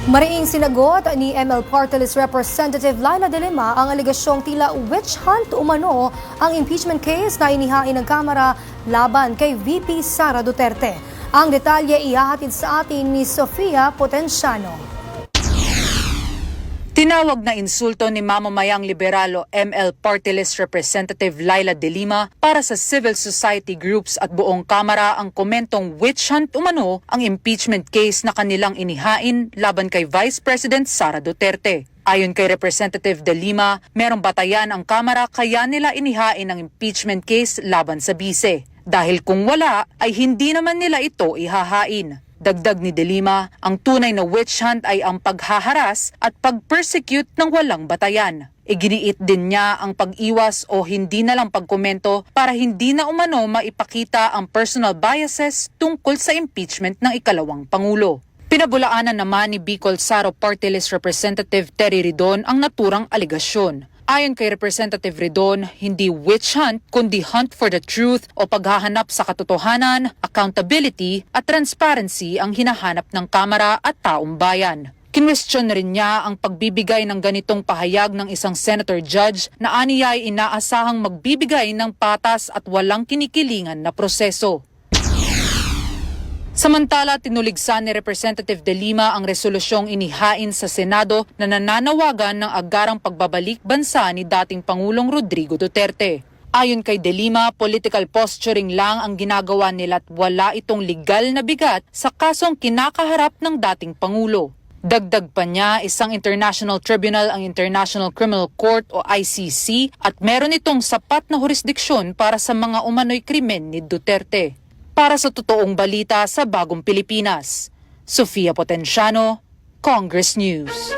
Mariing sinagot ni ML Party List Representative Laila De Lima ang alegasyong tila witch hunt umano ang impeachment case na inihain ng Kamara laban kay VP Sara Duterte. Ang detalye ihahatid sa atin ni Sofia Potenciano. Tinawag na insulto ni mamamayang liberalo ML Party List Representative Laila De Lima para sa civil society groups at buong Kamara ang komentong witch hunt umano ang impeachment case na kanilang inihain laban kay Vice President Sara Duterte. Ayon kay Representative De Lima, merong batayan ang Kamara kaya nila inihain ang impeachment case laban sa bise. Dahil kung wala ay hindi naman nila ito ihahain. Dagdag ni De Lima, ang tunay na witch hunt ay ang paghaharas at pag-persecute ng walang batayan. Iginiit din niya ang pag-iwas o hindi na lang pagkomento para hindi na umano maipakita ang personal biases tungkol sa impeachment ng ikalawang Pangulo. Pinabulaanan naman ni Bicol Saro Party List Representative Terry Ridon ang naturang aligasyon. Ayon kay Representative Ridon, hindi witch hunt kundi hunt for the truth o paghahanap sa katotohanan, accountability at transparency ang hinahanap ng Kamara at taong bayan. Kinwestiyon rin niya ang pagbibigay ng ganitong pahayag ng isang senator judge na aniya ay inaasahang magbibigay ng patas at walang kinikilingan na proseso. Samantala, tinuligsan ni Representative De Lima ang resolusyong inihain sa Senado na nananawagan ng agarang pagbabalik bansa ni dating Pangulong Rodrigo Duterte. Ayon kay De Lima, political posturing lang ang ginagawa nila at wala itong legal na bigat sa kasong kinakaharap ng dating Pangulo. Dagdag pa niya, isang international tribunal ang International Criminal Court o ICC at meron itong sapat na jurisdiksyon para sa mga umano'y krimen ni Duterte. Para sa totoong balita sa Bagong Pilipinas, Sofia Potenciano, Congress News.